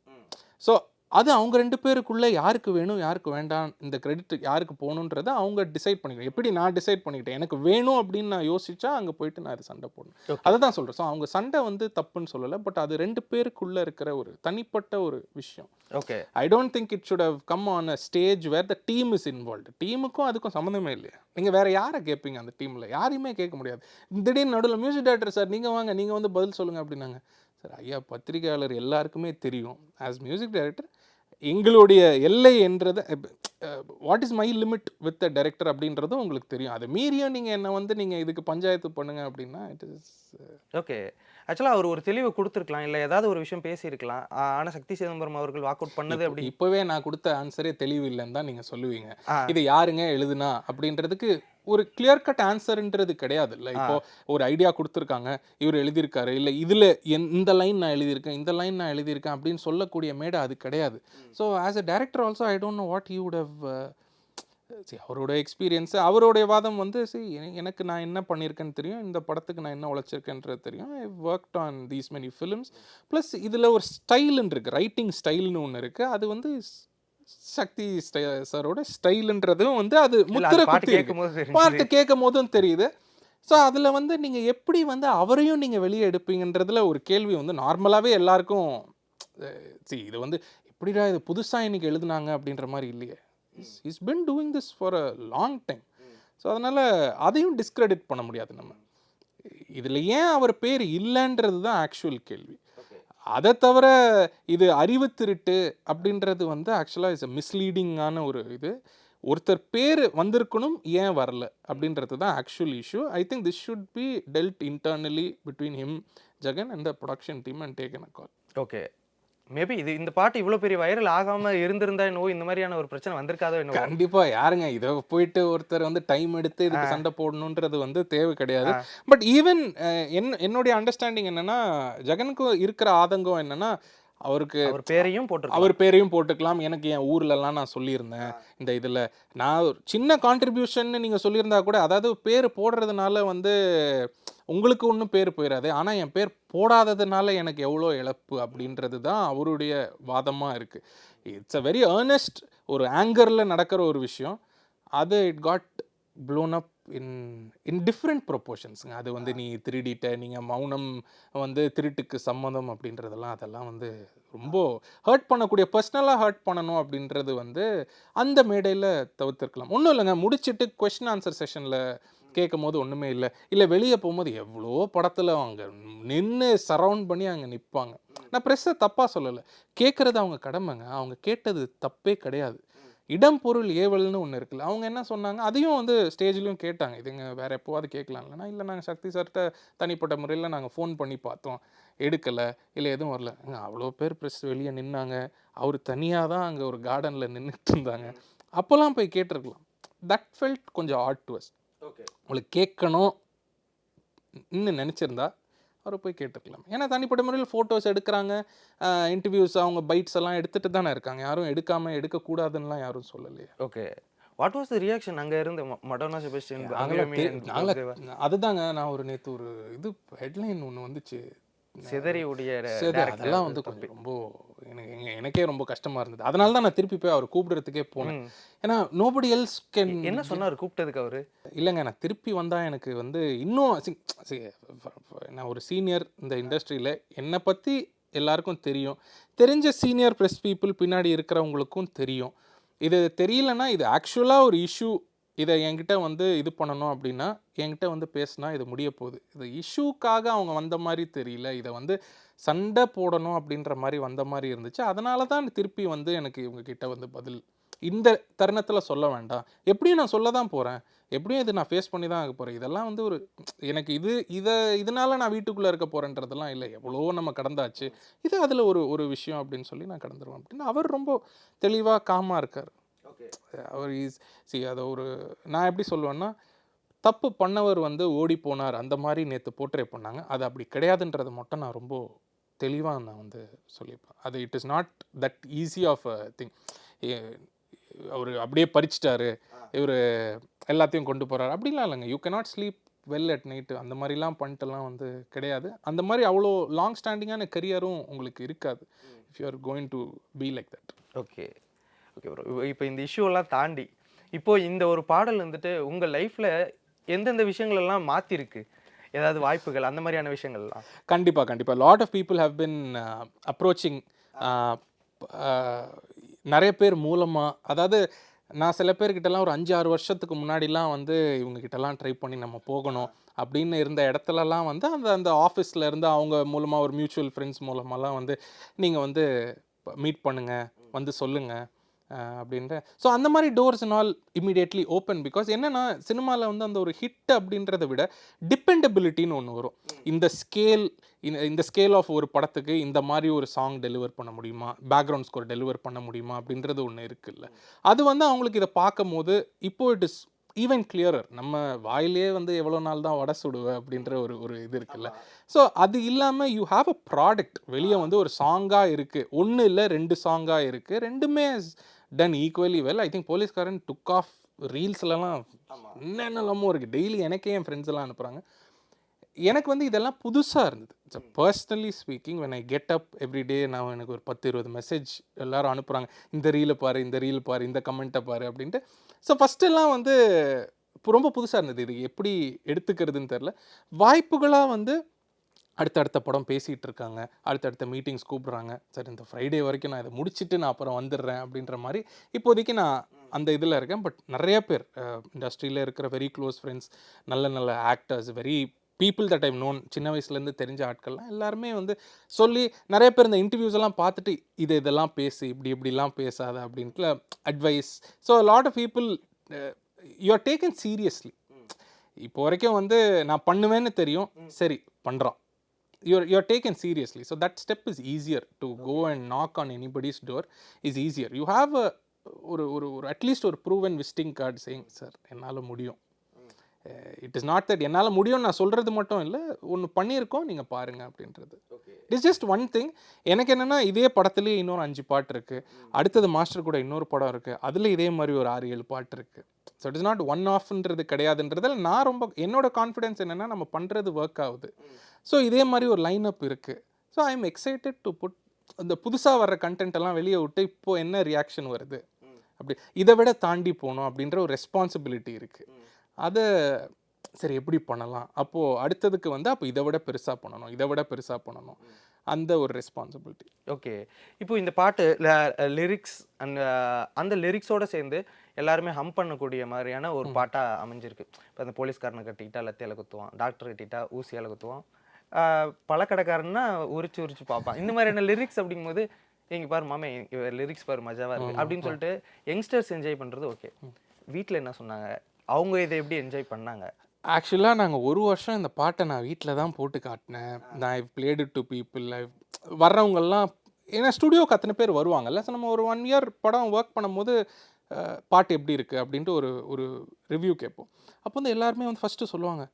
ஸோ அது அவங்க ரெண்டு பேருக்குள்ளே யாருக்கு வேணும் யாருக்கு வேண்டாம், இந்த கிரெடிட் யாருக்கு போகணுன்றதை அவங்க டிசைட் பண்ணிக்கணும். எப்படி நான் டிசைட் பண்ணிக்கிட்டேன், எனக்கு வேணும் அப்படின்னு நான் யோசிச்சா அங்கே போயிட்டு நான் அது சண்டை போடணும். அதை தான் சொல்கிறேன். ஸோ அவங்க சண்டை வந்து தப்புன்னு சொல்லலை, பட் அது ரெண்டு பேருக்குள்ளே இருக்கிற ஒரு தனிப்பட்ட ஒரு விஷயம். Okay, I don't think it should have come on a stage where the team is involved. டீமுக்கும் அதுக்கும் சம்மந்தமே இல்லையா? நீங்கள் வேறு யாரை கேட்பீங்க அந்த டீமில்? யாரையுமே கேட்க முடியாது. திடீர்னு நடுவில் மியூசிக் டைரக்டர் சார் நீங்கள் வாங்க, நீங்கள் வந்து பதில் சொல்லுங்கள் அப்படின்னாங்க. சார் ஐயா, பத்திரிகையாளர் எல்லாருக்குமே தெரியும், ஆஸ் மியூசிக் டைரக்டர் எங்களுடைய எல்லை என்றது, what is my limit with the director அப்படின்றதும் உங்களுக்கு தெரியும். அதை மீறியும் நீங்கள் என்ன வந்து நீங்கள் இதுக்கு பஞ்சாயத்து பண்ணுங்க அப்படின்னா இட் இஸ் ஓகே. ஆக்சுவலாக அவர் ஒரு தெளிவு கொடுத்துருக்கலாம், இல்லை ஏதாவது ஒரு விஷயம் பேசியிருக்கலாம். ஆனால் சக்தி சிதம்பரம் அவர்கள் வாக் அவுட் பண்ணது அப்படி இப்போவே நான் கொடுத்த ஆன்சரே தெளிவு இல்லைன்னு தான் நீங்கள் சொல்லுவீங்க. இது யாருங்க எழுதுனா அப்படின்றதுக்கு ஒரு கிளியர் கட் ஆன்சர்ன்றது கிடையாது. இல்லை, இப்போ ஒரு ஐடியா கொடுத்துருக்காங்க, இவர் எழுதியிருக்காரு, இல்லை இதில் இந்த லைன் நான் எழுதியிருக்கேன், இந்த லைன் நான் எழுதியிருக்கேன் அப்படின்னு சொல்லக்கூடிய மேடை அது கிடையாது. So as a director also I don't know what you would have. அவரோட எக்ஸ்பீரியன்ஸு, அவருடைய வாதம் வந்து எனக்கு நான் என்ன பண்ணியிருக்கேன்னு தெரியும், இந்த படத்துக்கு நான் என்ன உழைச்சிருக்கேன்றது தெரியும். ஐ worked on these many films. Plus இதில் ஒரு ஸ்டைலுன்னு இருக்குது, ரைட்டிங் ஸ்டைல்னு ஒன்று இருக்குது. அது வந்து சக்தி சாரோட ஸ்டைலுன்றதும் வந்து அது முத்திரை பாட்டு கேட்கும் போதும் தெரியுது. ஸோ அதில் வந்து நீங்கள் எப்படி வந்து அவரையும் நீங்கள் வெளியே எடுப்பீங்கன்றதுல ஒரு கேள்வி வந்து நார்மலாகவே எல்லாருக்கும், இது வந்து எப்படிடா இது புதுசாக இன்னைக்கு எழுதுனாங்க அப்படின்ற மாதிரி இல்லையே. He's been doing this for a long time. So அதனால் அதையும் டிஸ்கிரெடிட் பண்ண முடியாது நம்ம. இதில் ஏன் அவர் பேர் இல்லைன்றது தான் ஆக்சுவல் கேள்வி. அதை தவிர இது அறிவு திருட்டு அப்படின்றது வந்து ஆக்சுவலாக இஸ் அ மிஸ்லீடிங்கான ஒரு இது. ஒருத்தர் பேர் வந்திருக்கணும், ஏன் வரல அப்படின்றது தான் actual issue. I think this should be dealt internally between him, Jagan and the production team and taken a call. Okay, maybe இந்த பாட்டு இவ்வளோ பெரிய வைரல் ஆகாமல் இருந்திருந்தா என்னவோ இந்த மாதிரியான ஒரு பிரச்சனை வந்திருக்காதோ என்னவோ. கண்டிப்பாக யாருங்க இதை போயிட்டு ஒருத்தர் வந்து டைம் எடுத்து இதுக்கு சண்டை போடணுன்றது வந்து தேவை கிடையாது. பட் ஈவன் என்னுடைய அண்டர்ஸ்டாண்டிங் என்னென்னா, ஜெகனுக்கு இருக்கிற ஆதங்கம் என்னென்னா, அவருக்கு அவர் பேரையும் போட்டு அவர் பேரையும் போட்டுக்கலாம். எனக்கு என் ஊர்லலாம் நான் சொல்லியிருந்தேன் இந்த இதில் நான் ஒரு சின்ன கான்ட்ரிபியூஷன் நீங்கள் சொல்லியிருந்தா கூட, அதாவது பேர் போடுறதுனால வந்து உங்களுக்கு ஒன்றும் பேர் போயிடாது, ஆனால் என் பேர் போடாததுனால எனக்கு எவ்வளோ இழப்பு அப்படின்றது தான் அவருடைய வாதமாக இருக்குது. இட்ஸ் அ வெரி ஏர்னஸ்ட் ஒரு ஆங்கரில் நடக்கிற ஒரு விஷயம். அது it got blown up in different ப்ரொப்போர்ஷன்ஸுங்க. அது வந்து நீ திருடிட்ட, நீங்கள் மௌனம் வந்து திருட்டுக்கு சம்மதம் அப்படின்றதெல்லாம் அதெல்லாம் வந்து ரொம்ப ஹர்ட் பண்ணக்கூடிய, பர்சனலாக ஹர்ட் பண்ணணும் அப்படின்றது வந்து அந்த மேடையில் தவிர்த்திருக்கலாம். ஒன்றும் இல்லைங்க, முடிச்சுட்டு கொஸ்டின் ஆன்சர் செஷனில் கேட்கும் போது ஒன்றுமே இல்லை வெளியே போகும்போது எவ்வளோ படத்தில் அவங்க நின்று சரவுண்ட் பண்ணி அங்கே நிற்பாங்க. நான் ப்ரெஸ்ஸை தப்பாக சொல்லலை, கேட்குறது அவங்க கடமைங்க, அவங்க கேட்டது தப்பே கிடையாது. இடம் பொருள் ஏவல்னு ஒன்று இருக்குல்ல, அவங்க என்ன சொன்னாங்க அதையும் வந்து ஸ்டேஜ்லையும் கேட்டாங்க, இதுங்க வேறு எப்போவாது கேட்கலாம்லன்னா, இல்லை நாங்கள் சக்தி சார்கிட்ட தனிப்பட்ட முறையில் நாங்கள் ஃபோன் பண்ணி பார்த்தோம், எடுக்கலை, இல்லை எதுவும் வரல. அவ்வளோ பேர் ப்ரெஸ் வெளியே நின்னாங்க, அவர் தனியாக தான் அங்கே ஒரு கார்டனில் நின்றுட்டு இருந்தாங்க, அப்போல்லாம் போய் கேட்டிருக்கலாம். தட் ஃபெல்ட் கொஞ்சம் ஆட் டு அஸ். உங்களுக்கு கேட்கணும் இன்னும் நினச்சிருந்தா அவரை போய் கேட்டுருக்கலாம். ஏன்னா தனிப்பட்ட முறையில் ஃபோட்டோஸ் எடுக்கிறாங்க, இன்டர்வியூஸ் அவங்க பைட்ஸ் எல்லாம் எடுத்துகிட்டு தானே இருக்காங்க, யாரும் எடுக்கக்கூடாதுன்னெலாம் யாரும் சொல்லலையே. Okay, what was the reaction அங்கே இருந்து மடோனா செபஸ்டியன்? அதுதாங்க நான் ஒரு நேற்று ஒரு இது ஹெட்லைன் ஒன்று வந்துச்சு, சிதறி உடைய அதெல்லாம் வந்து கொஞ்சம் ரொம்ப எனக்கே ரொம்ப கஷ்டமா இருந்தது. அதனால தான் நான் திருப்பி போய் அவர் கூப்பிடுறதுக்கே போனேன். ஏன்னா நோபடி எல்ஸ் கேன். என்ன சொன்னார் கூப்பிட்டதுக்கு அவரு? இல்லைங்க, நான் திருப்பி வந்தா எனக்கு வந்து இன்னும் நான் ஒரு சீனியர் இந்த இண்டஸ்ட்ரியில், என்னை பற்றி எல்லாருக்கும் தெரியும், தெரிஞ்ச சீனியர் ப்ரெஸ் பீப்புள் பின்னாடி இருக்கிறவங்களுக்கும் தெரியும். இது தெரியலன்னா இது ஆக்சுவலாக ஒரு இஷ்யூ, இதை என்கிட்ட வந்து இது பண்ணணும் அப்படின்னா என்கிட்ட வந்து பேசினா இது முடிய போகுது. இது இஷ்யூக்காக அவங்க வந்த மாதிரி தெரியல, இதை வந்து சண்டை போடணும் அப்படின்ற மாதிரி வந்த மாதிரி இருந்துச்சு. அதனால தான் திருப்பி வந்து எனக்கு இவங்கக்கிட்ட வந்து பதில் இந்த தருணத்தில் சொல்ல வேண்டாம், எப்படியும் நான் சொல்ல தான் போகிறேன், எப்படியும் இது நான் ஃபேஸ் பண்ணி தான் ஆக போகிறேன், இதெல்லாம் வந்து ஒரு எனக்கு இதனால் நான் வீட்டுக்குள்ளே இருக்க போகிறேன்றதெல்லாம் இல்லை, எவ்வளோ நம்ம கடந்தாச்சு, இது அதில் ஒரு விஷயம் அப்படின்னு சொல்லி நான் கடந்துருவேன் அப்படின்னு அவர் ரொம்ப தெளிவாக காமாக இருக்கார். அவர் அதை ஒரு நான் எப்படி சொல்லுவேன்னா, தப்பு பண்ணவர் வந்து ஓடி போனார் அந்த மாதிரி நேற்று போர்ட்ரே பண்ணாங்க, அது அப்படி கிடையாதுன்றதை மட்டும் நான் ரொம்ப தெளிவாக நான் வந்து சொல்லியிருப்பேன். அது it is not that easy of a thing. அவர் அப்படியே பறிச்சிட்டாரு, இவர் எல்லாத்தையும் கொண்டு போகிறார் அப்படிலாம் இல்லைங்க. You cannot sleep well at night, அந்த மாதிரிலாம் பண்ணிட்டுலாம் வந்து கிடையாது. அந்த மாதிரி அவ்வளோ லாங் ஸ்டாண்டிங்கான கரியரும் உங்களுக்கு இருக்காது if you are going to be like that. Okay okay bro, இப்போ இந்த இஷ்யூலாம் தாண்டி இப்போ இந்த ஒரு பாடல் வந்துட்டு உங்கள் லைஃப்பில் எந்தெந்த விஷயங்களெல்லாம் மாற்றிருக்கு, ஏதாவது வாய்ப்புகள் அந்த மாதிரியான விஷயங்கள்லாம்? கண்டிப்பாக lot of people have been approaching, நிறைய பேர் மூலமாக, அதாவது நான் சில பேர்கிட்டலாம் ஒரு 5-6 வருஷத்துக்கு முன்னாடிலாம் வந்து இவங்ககிட்டலாம் ட்ரை பண்ணி நம்ம போகணும் அப்படின்னு இருந்த இடத்துலலாம் வந்து அந்த ஆஃபீஸில் இருந்து அவங்க மூலமாக ஒரு மியூச்சுவல் ஃப்ரெண்ட்ஸ் மூலமாலாம் வந்து நீங்கள் வந்து மீட் பண்ணுங்கள், வந்து சொல்லுங்கள் அப்படின்ற. ஸோ அந்த மாதிரி doors and all immediately open. Because என்னென்னா சினிமாவில் வந்து அந்த ஒரு ஹிட் அப்படின்றத விட டிபெண்டபிலிட்டின்னு ஒன்று வரும். இந்த ஸ்கேல் ஆஃப் ஒரு படத்துக்கு இந்த மாதிரி ஒரு சாங் டெலிவர் பண்ண முடியுமா, பேக்ரவுண்ட் ஸ்கோர் டெலிவர் பண்ண முடியுமா அப்படின்றது ஒன்று இருக்குல்ல. அது வந்து அவங்களுக்கு இதை பார்க்கும் போது இப்போ இட் இஸ் ஈவன் கிளியரர். நம்ம வாயிலே வந்து எவ்வளோ நாள் தான் வடை சுடுவேன் அப்படின்ற ஒரு இது இருக்குல்ல. ஸோ அது இல்லாமல் யூ ஹாவ் அ ப்ராடக்ட், வெளியே வந்து ஒரு சாங்காக இருக்குது, ஒன்று இல்லை 2 சாங்காக இருக்குது, ரெண்டுமே done equally well. I think போலீஸ்காரன் டுக் ஆஃப் ரீல்ஸ்லாம் என்னென்னலாமோ இருக்குது, டெய்லி எனக்கே என் ஃப்ரெண்ட்ஸ் எல்லாம் அனுப்புகிறாங்க. எனக்கு வந்து இதெல்லாம் புதுசாக இருந்தது. Personally speaking when I get up every day, நான் எனக்கு ஒரு 10-20 மெசேஜ் எல்லோரும் அனுப்புகிறாங்க, இந்த ரீலை பாரு, இந்த ரீல் பாரு, இந்த கமெண்ட்டை பாரு அப்படின்ட்டு. ஸோ ஃபஸ்ட்டெல்லாம் வந்து ரொம்ப புதுசாக இருந்தது, இது எப்படி எடுத்துக்கிறதுன்னு தெரில. வாய்ப்புகளாக வந்து அடுத்தடுத்த படம் பேசிகிட்டு இருக்காங்க, அடுத்தடுத்த மீட்டிங்ஸ் கூப்பிட்றாங்க, சரி இந்த ஃப்ரைடே வரைக்கும் நான் இதை முடிச்சுட்டு நான் அப்புறம் வந்துடுறேன் அப்படின்ற மாதிரி இப்போதைக்கு நான் அந்த இதில் இருக்கேன். பட் நிறைய பேர் இண்டஸ்ட்ரியில் இருக்கிற வெரி க்ளோஸ் ஃப்ரெண்ட்ஸ், நல்ல actors, very people that I've known, சின்ன வயசுலேருந்து தெரிஞ்ச ஆட்கள்லாம் எல்லாருமே வந்து சொல்லி, நிறைய பேர் இந்த இன்டர்வியூஸ் எல்லாம் பார்த்துட்டு இதெல்லாம் பேசு, இப்படிலாம் பேசாத அப்படின்ட்டு advice. So lot of people you are taken seriously. இப்போ வரைக்கும் வந்து நான் பண்ணுவேன்னு தெரியும், சரி பண்ணுறான், you're taken seriously. So that step is easier to go and knock on anybody's door is easier. You have a at least ஒரு proven visiting card saying sir என்னால் முடியும். இட் இஸ் நாட் தட் என்னால் முடியும் நான் சொல்கிறது மட்டும் இல்லை, ஒன்று பண்ணியிருக்கோம் நீங்கள் பாருங்கள் அப்படின்றது. It's just one thing. எனக்கு என்னென்னா இதே படத்துலேயே இன்னொரு 5 பாட்டு இருக்குது, அடுத்தது மாஸ்டர் கூட இன்னொரு படம் இருக்குது, அதில் இதே மாதிரி ஒரு 6-7 பாட்டு இருக்குது. So it is not one ஆஃப்ன்றது கிடையாதுன்றதில் நான் ரொம்ப என்னோட கான்ஃபிடென்ஸ் என்னென்னா நம்ம பண்ணுறது ஒர்க் ஆகுது. ஸோ இதே மாதிரி ஒரு லைன் அப் இருக்குது. So I am excited to put அந்த புதுசாக வர்ற கண்டென்ட் எல்லாம் வெளியே விட்டு இப்போது என்ன ரியாக்ஷன் வருது, அப்படி இதை விட தாண்டி போகணும் அப்படின்ற ஒரு ரெஸ்பான்சிபிலிட்டி இருக்குது. அதை சரி எப்படி பண்ணலாம், அப்போது அடுத்ததுக்கு வந்து அப்போ இதை விட பெருசாக பண்ணணும், இதை விட பெருசாக பண்ணணும், அந்த ஒரு ரெஸ்பான்சிபிலிட்டி. ஓகே, இப்போ இந்த பாட்டு லிரிக்ஸ் அந்த லிரிக்ஸோடு சேர்ந்து எல்லாருமே ஹம் பண்ணக்கூடிய மாதிரியான ஒரு பாட்டாக அமைஞ்சிருக்கு. இப்போ அந்த போலீஸ்காரனை கட்டிக்கிட்டா லத்தியால் குத்துவான், டாக்டர் கட்டிக்கிட்டா ஊசியால் குத்துவான், பழக்கடைக்காரன்னா உரிச்சு பார்ப்பான், இந்த மாதிரியான லிரிக்ஸ் அப்படிங்கும்போது எங்க பாரு மாமே லிரிக்ஸ் பாரு மஜாவாக இருக்குது அப்படின்னு சொல்லிட்டு யங்ஸ்டர்ஸ் என்ஜாய் பண்ணுறது ஓகே. வீட்டில் என்ன சொன்னாங்க, அவங்க இதை எப்படி என்ஜாய் பண்ணாங்க? ஆக்சுவலாக நாங்கள் ஒரு வருஷம் இந்த பாட்டை நான் வீட்டில் தான் போட்டு காட்டினேன். நான் I played it to people. வர்றவங்கெல்லாம் ஏன்னா ஸ்டுடியோக்கு அத்தனை பேர் வருவாங்கல்ல. ஸோ நம்ம ஒரு 1 இயர் படம் ஒர்க் பண்ணும்போது பாட்டு எப்படி இருக்குது அப்படின்ட்டு ஒரு ரிவ்யூ கேட்போம். அப்போ வந்து எல்லாருமே வந்து ஃபஸ்ட்டு சொல்லுவாங்க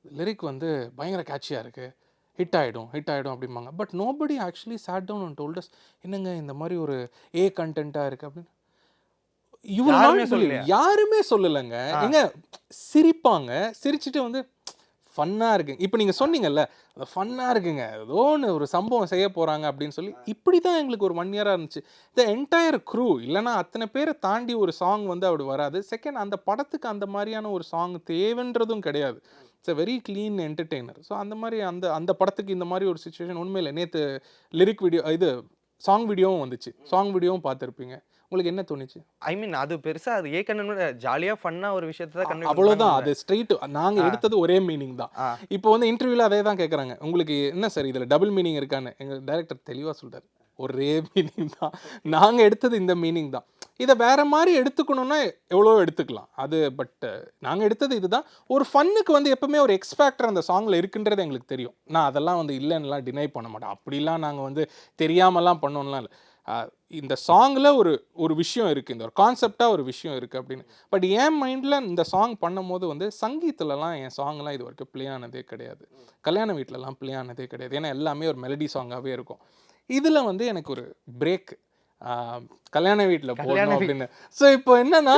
லிரிக் வந்து பயங்கர கேட்சியாக இருக்குது, ஹிட் ஆகிடும் அப்படிம்பாங்க. But nobody actually sat down and told us என்னங்க இந்த மாதிரி ஒரு கண்டென்ட்டாக இருக்குது அப்படின்னு. யாருமே சொல்லலைங்க. எங்க சிரிப்பாங்க, சிரிச்சுட்டு வந்து ஃபன்னாக இருக்குங்க. இப்போ நீங்கள் சொன்னீங்கல்ல அது ஃபன்னாக இருக்குங்க, ஏதோ ஒன்று ஒரு சம்பவம் செய்ய போகிறாங்க அப்படின்னு சொல்லி இப்படி தான் எங்களுக்கு ஒரு 1 இயராக இருந்துச்சு. த என்டையர் க்ரூ இல்லைனா அத்தனை பேரை தாண்டி ஒரு சாங் வந்து அப்படி வராது. செகண்ட், அந்த படத்துக்கு அந்த மாதிரியான ஒரு சாங் தேவைன்றதும் கிடையாது. It's a very clean entertainer. So அந்த மாதிரி அந்த படத்துக்கு இந்த மாதிரி ஒரு சுச்சுவேஷன் உண்மையில் நேற்று லிரிக் வீடியோ இது சாங் வீடியோவும் வந்துச்சு. சாங் வீடியோவும் பார்த்துருப்பீங்க. உங்களுக்கு என்ன தோணுச்சு? ஐ மீன் அது பெருசா அது கண்டென்ட் ஜாலியாக ஃபன்னாக ஒரு விஷயத்தை தான் கண்டு அவ்வளோதான். அது ஸ்ட்ரெயிட் நாங்கள் எடுத்தது ஒரே மீனிங் தான். இப்போ வந்து இன்டர்வியூவில் அதே தான் கேட்குறாங்க, உங்களுக்கு என்ன சார் இதில் டபுள் மீனிங் இருக்கான்னு. எங்கள் டைரக்டர் தெளிவாக சொல்கிறார், ஒரே மீனிங் தான், நாங்கள் எடுத்தது இந்த மீனிங் தான். இதை வேறு மாதிரி எடுத்துக்கணுன்னா எவ்வளோ எடுத்துக்கலாம் அது. பட் நாங்கள் எடுத்தது இதுதான். ஒரு ஃபன்னுக்கு வந்து எப்பவுமே ஒரு எக்ஸ் ஃபேக்டர் அந்த சாங்கில் இருக்குன்றது எங்களுக்கு தெரியும். நான் அதெல்லாம் வந்து இல்லைன்னுலாம் டினை பண்ண மாட்டேன். அப்படிலாம் நாங்கள் வந்து தெரியாமலாம் பண்ணோம்லாம் இல்லை. இந்த சாங்கில் ஒரு விஷயம் இருக்குது, இந்த ஒரு கான்செப்டாக ஒரு விஷயம் இருக்குது அப்படின்னு. பட் என் மைண்டில் இந்த சாங் பண்ணும் போது வந்து சங்கீத்துலலாம் என் சாங்லாம் இது வரைக்கும் ப்ளே ஆனதே கிடையாது, கல்யாண வீட்டிலலாம் ப்ளே ஆனதே கிடையாது. ஏன்னா எல்லாமே ஒரு மெலடி சாங்காகவே இருக்கும். இதில் வந்து எனக்கு ஒரு பிரேக் கல்யாண வீட்டில் போகணும் அப்படின்னு. ஸோ இப்போ என்னன்னா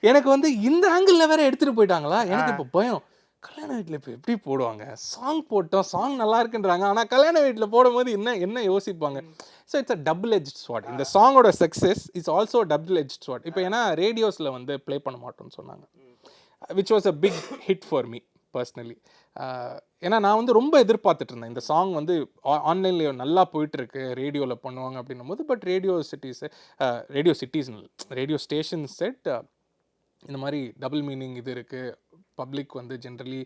எனக்கு வந்து இந்த ஆங்கிளில் வேற எடுத்துகிட்டு போயிட்டாங்களா. எனக்கு இப்போ பயம், கல்யாண வீட்டில் இப்போ எப்படி போடுவாங்க, சாங் போட்டோம் சாங் நல்லா இருக்குன்றாங்க, ஆனால் கல்யாண வீட்டில் போடும்போது என்ன யோசிப்பாங்க. So it's a double edge sword. இந்த சாங்கோட success is also double edge sword. இப்போ ஏன்னா ரேடியோஸில் வந்து ப்ளே பண்ண மாட்டோம்னு சொன்னாங்க, which was a big hit for me personally. ஏன்னா நான் வந்து ரொம்ப எதிர்பார்த்துட்டு இருந்தேன் இந்த சாங் வந்து ஆன்லைன்லேயே நல்லா போயிட்டுருக்கு, ரேடியோவில் பண்ணுவாங்க அப்படின்னும் போது. பட் ரேடியோ ஸ்டேஷன் செட் இந்த மாதிரி டபுள் மீனிங் இது இருக்குது, பப்ளிக் வந்து ஜென்ரலி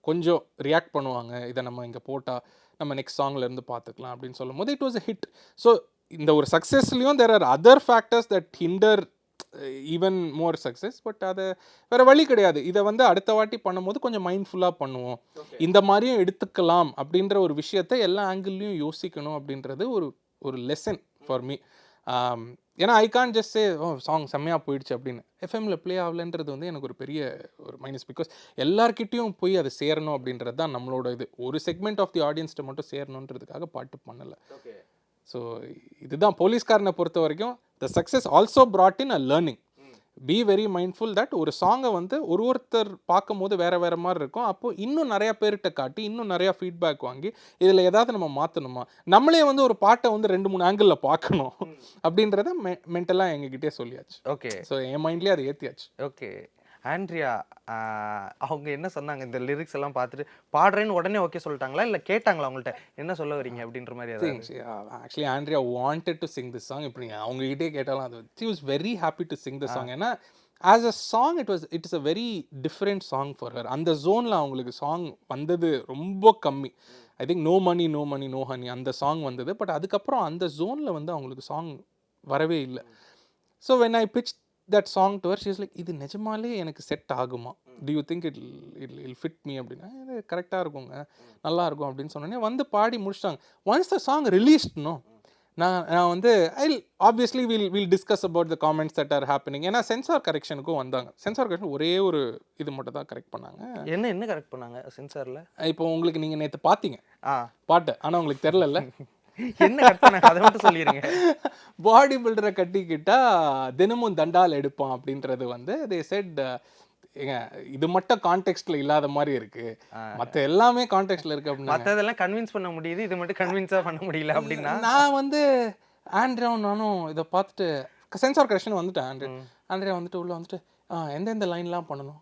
கொஞ்சம் ரியாக்ட் பண்ணுவாங்க, இதை நம்ம இங்கே போட்டால் நம்ம நெக்ஸ்ட் சாங்லேருந்து பார்த்துக்கலாம் அப்படின்னு சொல்லும் போது it was a hit. So இந்த ஒரு சக்ஸஸ்லையும் there are other factors that hinder even more success. But அதை வேறு வழி கிடையாது. இதை வந்து அடுத்த வாட்டி பண்ணும்போது கொஞ்சம் மைண்ட்ஃபுல்லாக பண்ணுவோம், இந்த மாதிரியும் எடுத்துக்கலாம் அப்படின்ற ஒரு விஷயத்தை எல்லா ஆங்கிள்லையும் யோசிக்கணும் அப்படின்றது ஒரு லெசன் ஃபார் மீ. ஏன்னா ஐ கான் ஜஸ்ட் சே சாங் செம்மையாக போயிடுச்சு அப்படின்னு. எஃப்எம்மில் ப்ளே ஆகலைன்றது வந்து எனக்கு ஒரு பெரிய ஒரு மைனஸ். பிகாஸ் எல்லார்கிட்டையும் போய் அது சேரணும் அப்படின்றது தான் நம்மளோட இது. ஒரு செக்மெண்ட் ஆஃப் தி ஆடியன்ஸ்ட்டை மட்டும் சேரணுன்றதுக்காக பாட்டு பண்ணலை. ஸோ இதுதான் போலீஸ்காரனை பொறுத்த வரைக்கும் the success also brought in a learning. Be very mindful that ஒரு சாங்கை வந்து ஒருத்தர் பார்க்கும் போது வேறு மாதிரி இருக்கும். அப்போது இன்னும் நிறையா பேர்கிட்ட காட்டி இன்னும் நிறையா ஃபீட்பேக் வாங்கி இதில் ஏதாவது நம்ம மாற்றணுமா, நம்மளே வந்து ஒரு பாட்டை வந்து 2-3 ஆங்கிளில் பார்க்கணும் அப்படின்றத மென்டலாக எங்ககிட்டே சொல்லியாச்சு. ஓகே, ஸோ என் மைண்ட்லேயே அதை ஏற்றியாச்சு. ஓகே. ஆண்ட்ரியா அவங்க என்ன சொன்னாங்க, இந்த லிரிக்ஸ் எல்லாம் பார்த்துட்டு பாடுறேன்னு உடனே ஓகே சொல்லிட்டாங்களா, இல்லை கேட்டாங்களா அவங்கள்ட்ட என்ன சொல்ல வரீங்க அப்படின்ற மாதிரி? Actually Andrea wanted to sing this song. இப்படி அவங்ககிட்டே கேட்டாலும் அது she was very happy to sing the song. ஏன்னா as a song it is a very different song for her. அந்த ஜோனில் அவங்களுக்கு சாங் வந்தது ரொம்ப கம்மி. I think no money no honey அந்த சாங் வந்தது. பட் அதுக்கப்புறம் அந்த ஜோனில் வந்து அவங்களுக்கு சாங் வரவே இல்லை. So when I pitch that song to her, she was like, இது நிஜமாலே எனக்கு செட் ஆகுமா, do you think it'll fit me அப்படின்னா, இது கரெக்டாக இருக்குங்க நல்லா இருக்கும் அப்படின்னு சொன்னோன்னே வந்து பாடி முடிச்சிட்டாங்க. ஒன்ஸ் த சாங் ரிலீஸ்ட் நான் வந்து obviously will discuss about the comments that are happening. ஏன்னா சென்சார் கரெக்ஷனுக்கும் வந்தாங்க. சென்சார் கரெக்ஷன் ஒரே ஒரு இது மட்டும் தான் கரெக்ட் பண்ணாங்க. என்ன கரெக்ட் பண்ணாங்க சென்சாரில்? இப்போ உங்களுக்கு நீங்கள் நேற்று பார்த்தீங்க பாட்டு, ஆனால் உங்களுக்கு தெரிலல்ல. என்ன கட் பண்ணாங்க அதை மட்டும் சொல்லிடுங்க. பாடி பில்டரை கட்டிக்கிட்டா தினமும் தண்டால் எடுப்பான் அப்படின்றது வந்து தே செட் ஏங்க இது மட்டும் கான்டெக்ட்ல இல்லாத மாதிரி இருக்கு, மற்ற எல்லாமே கான்டெக்ட்ல இருக்கு அப்படின்னா மற்றதெல்லாம் கன்வின்ஸ் பண்ண முடியுது, இது மட்டும் கன்வின்ஸா பண்ண முடியல அப்படின்னா நான் வந்து ஆண்ட்ரியாவும் நானும் இதை பார்த்துட்டு சென்சார் கரெக்ஷன் வந்துட்டேன். ஆண்ட்ரியா வந்துட்டு உள்ள வந்துட்டு எந்தெந்த லைன்லாம் பண்ணணும்,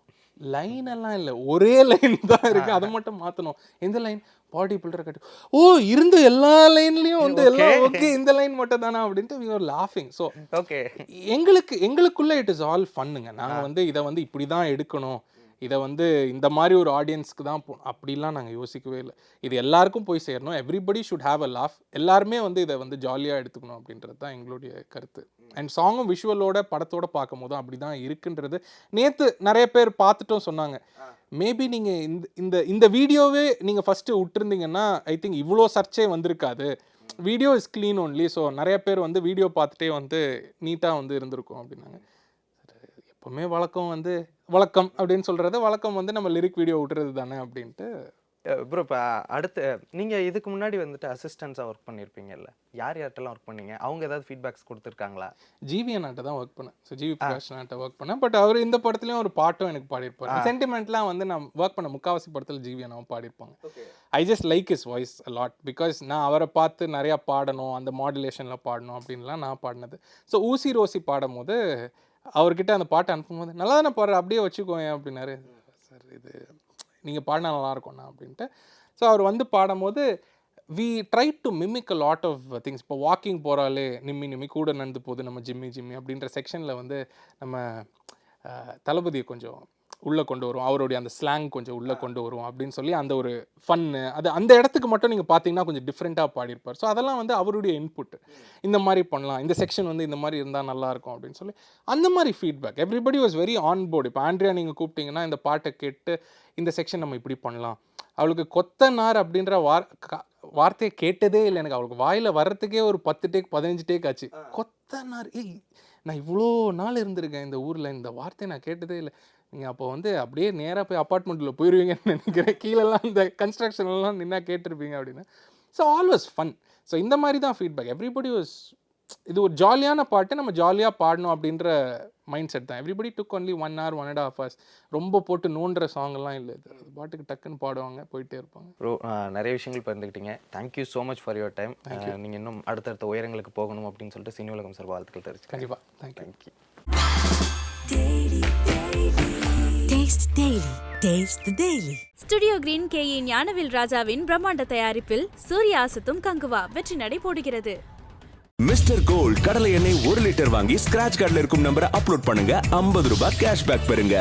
லைன் எல்லாம் இல்லை, ஒரே லைன் தான் இருக்கு, அதை மட்டும் மாற்றணும். எந்த லைன், பாடி பில்டரை கட்டி, ஓ இருந்த எல்லா லைன்லயும் வந்து எல்லாம் ஓகே, இந்த லைன் மட்டும் தானா அப்படின்ட்டு we were laughing. So okay எங்களுக்குள்ள இட் இஸ் ஆல் ஃபன்னுங்க. நாங்கள் வந்து இதை வந்து இப்படி தான் எடுக்கணும், இதை வந்து இந்த மாதிரி ஒரு ஆடியன்ஸ்க்கு தான் அப்படிலாம் நாங்கள் யோசிக்கவே இல்லை. இது எல்லாருக்கும் போய் சேரணும், everybody should have a laugh, எல்லாருமே வந்து இதை வந்து ஜாலியாக எடுத்துக்கணும் அப்படின்றது தான் எங்களுடைய கருத்து. அண்ட் சாங்கும் விஷுவலோட படத்தோட பார்க்கும் போதும் அப்படி தான் இருக்குன்றது நேற்று நிறைய பேர் பார்த்துட்டும் சொன்னாங்க. மேபி நீங்கள் இந்த இந்த வீடியோவே நீங்கள் ஃபஸ்ட்டு விட்டுருந்தீங்கன்னா ஐ திங்க் இவ்வளோ சர்ச்சே வந்திருக்காது. Video is clean only. So நிறைய பேர் வந்து வீடியோ பார்த்துட்டே வந்து நீட்டாக வந்து இருந்திருக்கும் அப்படின்னாங்க. எப்போவுமே வழக்கம் அப்படின்னு சொல்கிறது, வழக்கம் வந்து நம்ம லிரிக் வீடியோ விட்டுறது தானே அப்படின்ட்டு. ப்ரோ இப்போ அடுத்து நீங்கள் இதுக்கு முன்னாடி வந்துட்டு அசிஸ்டன்ஸாக ஒர்க் பண்ணியிருப்பீங்கல்ல, யார்கிட்டலாம் ஒர்க் பண்ணீங்க, அவங்க ஏதாவது ஃபீட்பேக்ஸ் கொடுத்துருக்காங்களா? ஜிவி அண்ணாட்ட தான் ஒர்க் பண்ணேன். ஸோ ஜிவி பிரகாஷ் அண்ணாட்ட ஒர்க் பண்ணேன். பட் அவர் இந்த படத்துலையும் ஒரு பாட்டும் எனக்கு பாடியிருப்பார். சென்டிமெண்ட்லாம் வந்து நான் ஒர்க் பண்ண முக்காவாசி படத்தில் ஜிவி அண்ணாவும் பாடியிருப்பாங்க. I just like is voice a lot because நான் அவரை பார்த்து நிறையா பாடணும், அந்த மாடுலேஷனில் பாடணும் அப்படின்லாம் நான் பாடினது. ஸோ ஊசி ரோசி பாடும் போது அவர்கிட்ட அந்த பாட்டை அனுப்பும்போது நல்லா தானே பாடுற, அப்படியே வச்சுக்கோங்க அப்படின்னாரு. சார் இது நீங்கள் பாடினா நல்லாயிருக்கும்ண்ணா அப்படின்ட்டு. ஸோ அவர் வந்து பாடும்போது we try to mimic a lot of things. இப்போ வாக்கிங் போகிறாலே நிம்மி கூட நடந்து போகுது நம்ம ஜிம்மி அப்படின்ற செக்ஷனில் வந்து நம்ம தளபதியை கொஞ்சம் உள்ளே கொண்டு வரும், அவருடைய அந்த ஸ்லாங் கொஞ்சம் உள்ளே கொண்டு வரும் அப்படின்னு சொல்லி அந்த ஒரு ஃபன்னு அது அந்த இடத்துக்கு மட்டும் நீங்கள் பார்த்தீங்கன்னா கொஞ்சம் டிஃப்ரெண்ட்டாக பாடியிருப்பார். ஸோ அதெல்லாம் வந்து அவருடைய இன்புட். இந்த மாதிரி பண்ணலாம், இந்த செக்ஷன் வந்து இந்த மாதிரி இருந்தால் நல்லாயிருக்கும் அப்படின்னு சொல்லி அந்த மாதிரி feedback. Everybody was very on board. இப்போ ஆண்ட்ரியா நீங்கள் கூப்பிட்டீங்கன்னா இந்த பாட்டை கேட்டு இந்த செக்ஷன் நம்ம இப்படி பண்ணலாம், அவளுக்கு கொத்தனார் அப்படின்ற வார்த்தையை கேட்டதே இல்லை எனக்கு. அவளுக்கு வாயில் வர்றதுக்கே ஒரு 10 டேக் 15 டேக் ஆச்சு. கொத்தனார், நான் இவ்வளோ நாள் இருந்திருக்கேன் இந்த ஊரில், இந்த வார்த்தையை நான் கேட்டதே இல்லை. நீங்கள் அப்போ வந்து அப்படியே நேராக போய் அப்பார்ட்மெண்ட்டில் போயிடுவீங்கன்னு நினைக்கிறேன், கீழெல்லாம் இந்த கன்ஸ்ட்ரக்ஷன்லாம் நின்னா கேட்டிருப்பீங்க அப்படின்னு. So all was fun. So இந்த மாதிரி தான் ஃபீட்பேக். எவ்ரிபடி வாஸ், இது ஒரு ஜாலியான பாட்டு, நம்ம ஜாலியாக பாடணும் அப்படின்ற மைண்ட் செட் தான். எவ்ரிபடி டுக் ஒன்லி 1 hour 1.5 hours. ரொம்ப போட்டு நோண்டுற சாங்கெல்லாம் இல்லை, இது அது பாட்டுக்கு டக்குன்னு பாடுவாங்க, போயிட்டே இருப்பாங்க. ப்ரோ நிறைய விஷயங்கள் பகிர்ந்துக்கிட்டீங்க. Thank you so much for your time. நீங்கள் இன்னும் அடுத்தடுத்த உயரங்களுக்கு போகணும் அப்படின்னு சொல்லிட்டு சினி உலகம் சார் வாழ்த்துக்கள் தெரிவிச்சு. கண்டிப்பாக thank you. Taste Daily. Taste the Daily. Studio green KE Gnanavel ராஜாவின் பிரம்மாண்ட தயாரிப்பில் சூர்யா அசத்தும் கங்குவா வெற்றி நடை போடுகிறது. மிஸ்டர் கோல்ட் கடலை எண்ணெய் 1 லிட்டர் வாங்கி ஸ்கிராட்ச் கார்டில் இருக்கும் நம்பரை அப்லோட் பண்ணுங்க, 50 ரூபாய் கேஷ்பேக் பெறுங்க.